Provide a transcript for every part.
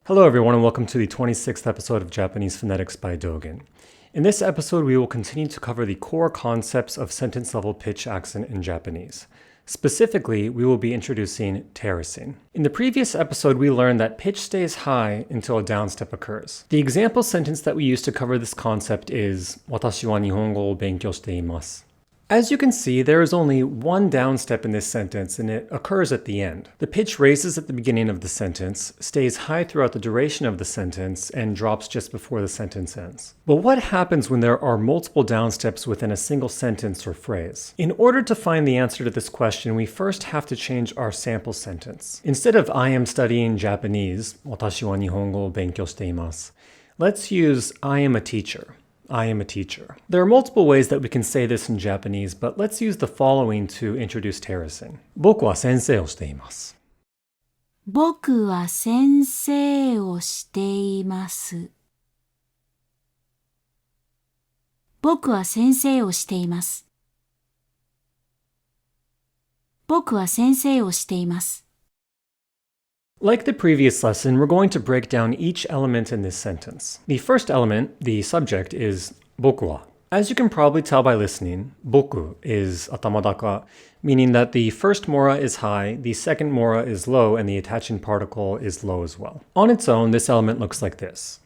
Hello everyone and welcome to the 26th episode of Japanese Phonetics by Dogen. In this episode, we will continue to cover the core concepts of sentence-level pitch accent in Japanese. Specifically, we will be introducing terracing. In the previous episode, we learned that pitch stays high until a downstep occurs. The example sentence that we use to cover this concept is 私は日本語を勉強しています. As you can see, there is only one downstep in this sentence, and it occurs at the end. The pitch raises at the beginning of the sentence, stays high throughout the duration of the sentence, and drops just before the sentence ends. But what happens when there are multiple downsteps within a single sentence or phrase? In order to find the answer to this question, we first have to change our sample sentence. Instead of I am studying Japanese, 私は日本語を勉強しています, let's use I am a teacher. I am a teacher. There are multiple ways that we can say this in Japanese, but let's use the following to introduce terracing. 僕は先生をしています。僕は先生をしています。僕は先生をしています。僕は先生をしています。Like the previous lesson, we're going to break down each element in this sentence. The first element, the subject, is 僕は. As you can probably tell by listening, 僕 is atamadaka, meaning that the first mora is high, the second mora is low, and the attaching particle is low as well. On its own, this element looks like this.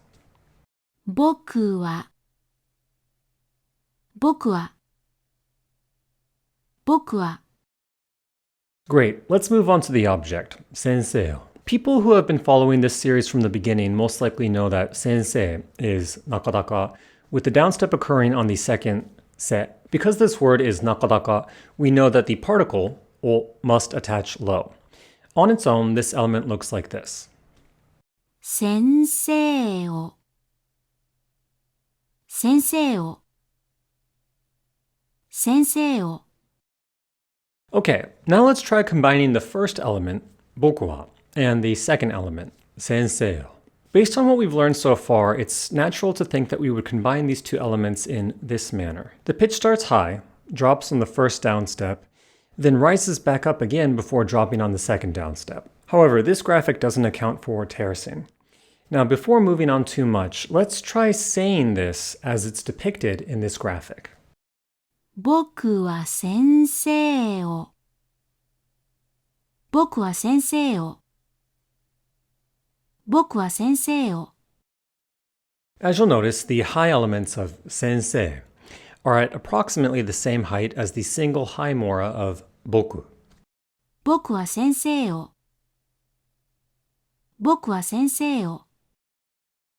僕は僕は僕は Great, let's move on to the object, 先生. People who have been following this series from the beginning most likely know that sensei is nakadaka, with the downstep occurring on the second se. Because this word is nakadaka, we know that the particle o must attach low. On its own, this element looks like this. 先生を先生を先生を Okay, now let's try combining the first element, 僕は, and the second element, 先生を. Based on what we've learned so far, it's natural to think that we would combine these two elements in this manner. The pitch starts high, drops on the first downstep, then rises back up again before dropping on the second downstep. However, this graphic doesn't account for terracing. Now, before moving on too much, let's try saying this as it's depicted in this graphic. 僕は先生を僕は先生を僕は先生を As you'll notice, the high elements of sensei are at approximately the same height as the single high mora of 僕. 僕は先生を僕は先生を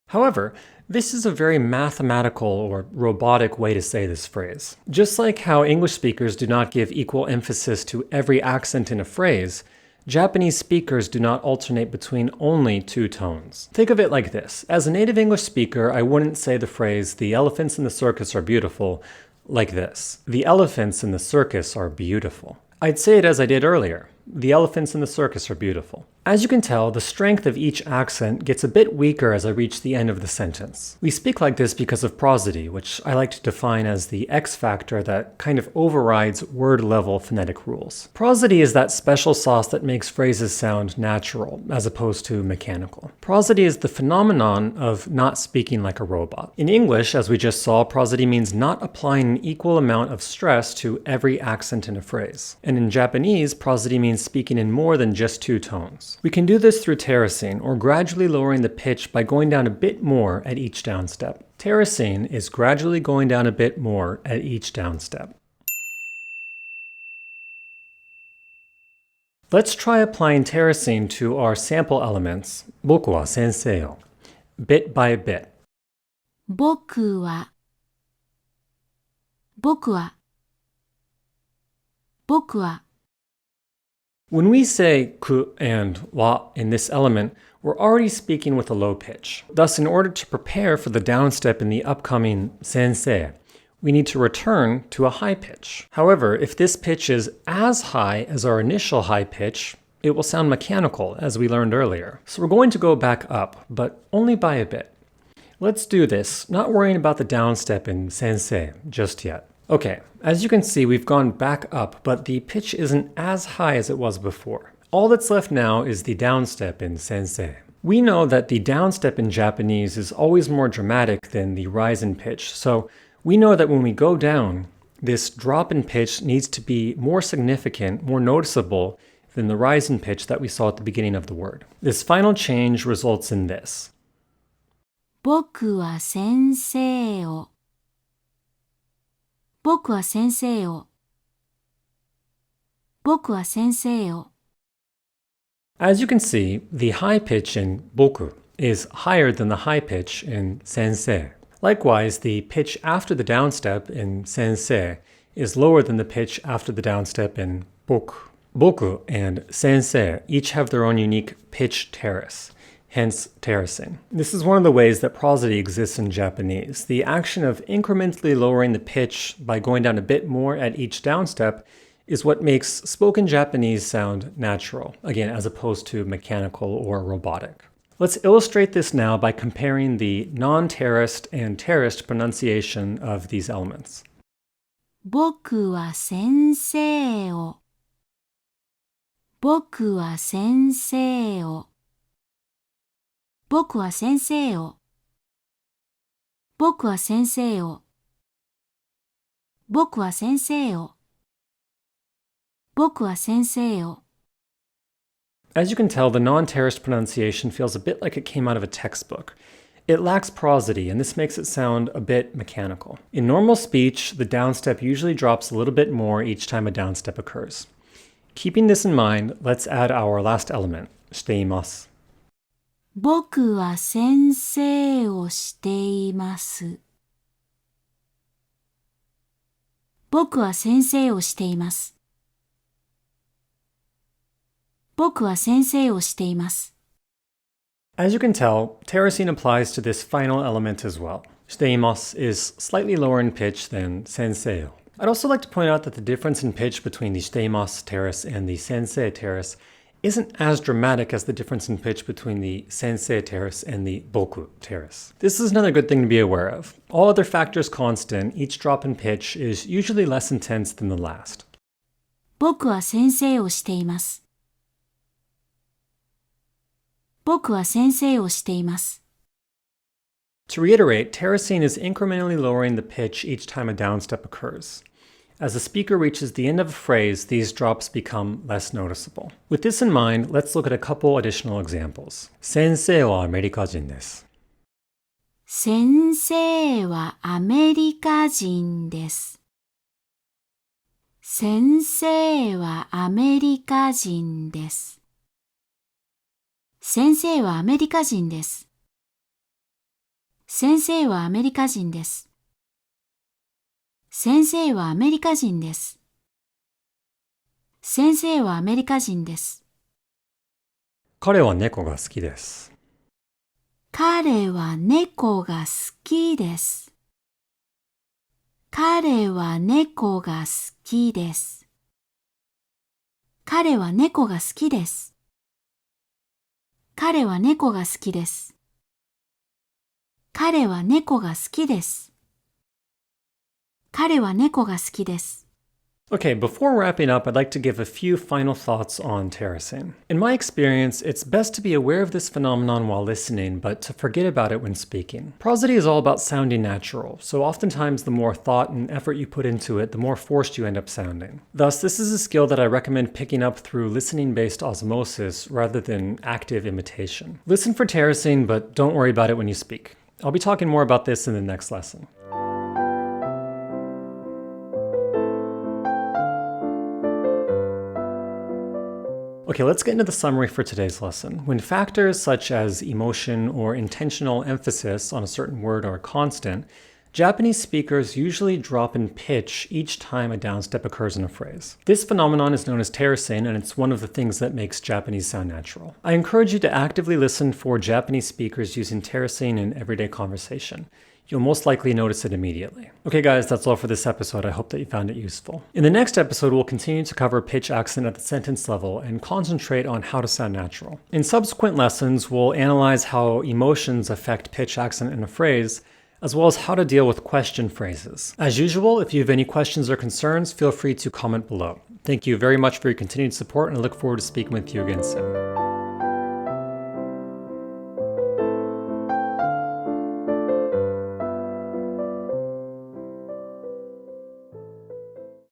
However, this is a very mathematical or robotic way to say this phrase. Just like how English speakers do not give equal emphasis to every accent in a phrase, Japanese speakers do not alternate between only two tones. Think of it like this. As a native English speaker, I wouldn't say the phrase, the elephants in the circus are beautiful, like this. The elephants in the circus are beautiful. I'd say it as I did earlier. The elephants in the circus are beautiful. As you can tell, the strength of each accent gets a bit weaker as I reach the end of the sentence. We speak like this because of prosody, which I like to define as the X factor that kind of overrides word-level phonetic rules. Prosody is that special sauce that makes phrases sound natural, as opposed to mechanical. Prosody is the phenomenon of not speaking like a robot. In English, as we just saw, prosody means not applying an equal amount of stress to every accent in a phrase. And in Japanese, prosody means speaking in more than just two tones. We can do this through terracing, or gradually lowering the pitch by going down a bit more at each downstep. Terracing is gradually going down a bit more at each downstep. Let's try applying terracing to our sample elements, 僕は先生を, bit by bit. 僕は僕は僕は When we say ku and wa in this element, we're already speaking with a low pitch. Thus, in order to prepare for the downstep in the upcoming sensei, we need to return to a high pitch. However, if this pitch is as high as our initial high pitch, it will sound mechanical, as we learned earlier. So we're going to go back up, but only by a bit. Let's do this, not worrying about the downstep in sensei just yet. Okay, as you can see, we've gone back up, but the pitch isn't as high as it was before. All that's left now is the downstep in sensei. We know that the downstep in Japanese is always more dramatic than the rise in pitch, so we know that when we go down, this drop in pitch needs to be more significant, more noticeable than the rise in pitch that we saw at the beginning of the word. This final change results in this. 僕は先生を僕は先生を僕は先生を As you can see, the high pitch in boku is higher than the high pitch in sensei. Likewise, the pitch after the downstep in sensei is lower than the pitch after the downstep in boku. Boku and sensei each have their own unique pitch terrace, hence terracing. This is one of the ways that prosody exists in Japanese. The action of incrementally lowering the pitch by going down a bit more at each downstep is what makes spoken Japanese sound natural, again, as opposed to mechanical or robotic. Let's illustrate this now by comparing the non-terraced and terraced pronunciation of these elements. 僕は先生を僕は先生を僕は先生を僕は先生を僕は先生を僕は先生を As you can tell, the non-terraced pronunciation feels a bit like it came out of a textbook. It lacks prosody, and this makes it sound a bit mechanical. In normal speech, the downstep usually drops a little bit more each time a downstep occurs. Keeping this in mind, let's add our last element, しています。僕は先生をしています。僕は先生をしています。僕は先生をしています。As you can tell, terracing applies to this final element as well. しています is slightly lower in pitch than 先生を. I'd also like to point out that the difference in pitch between the しています terrace and the 先生 terrace isn't as dramatic as the difference in pitch between the 先生 terrace and the 僕 terrace. This is another good thing to be aware of. All other factors constant, each drop in pitch is usually less intense than the last. 僕は先生をしています。僕は先生をしています。To reiterate, terracing is incrementally lowering the pitch each time a downstep occurs. As the speaker reaches the end of a phrase, these drops become less noticeable. With this in mind, let's look at a couple additional examples. 先生はアメリカ人です。先生はアメリカ人です。先生はアメリカ人です。先生はアメリカ人です。先生はアメリカ人です。先生はアメリカ人です。先生はアメリカ人です。彼は猫が好きです。彼は猫が好きです。彼は猫が好きです。彼は猫が好きです。彼は猫が好きです。彼は猫が好きです。彼は猫が好きです。Okay, before wrapping up, I'd like to give a few final thoughts on terracing. In my experience, it's best to be aware of this phenomenon while listening, but to forget about it when speaking. Prosody is all about sounding natural, so oftentimes the more thought and effort you put into it, the more forced you end up sounding. Thus, this is a skill that I recommend picking up through listening-based osmosis rather than active imitation. Listen for terracing, but don't worry about it when you speak. I'll be talking more about this in the next lesson. Okay, let's get into the summary for today's lesson. When factors such as emotion or intentional emphasis on a certain word are constant, Japanese speakers usually drop in pitch each time a downstep occurs in a phrase. This phenomenon is known as terracing, and it's one of the things that makes Japanese sound natural. I encourage you to actively listen for Japanese speakers using terracing in everyday conversation. You'll most likely notice it immediately. Okay guys, that's all for this episode. I hope that you found it useful. In the next episode, we'll continue to cover pitch accent at the sentence level and concentrate on how to sound natural. In subsequent lessons, we'll analyze how emotions affect pitch accent in a phrase, as well as how to deal with question phrases. As usual, if you have any questions or concerns, feel free to comment below. Thank you very much for your continued support, and I look forward to speaking with you again soon.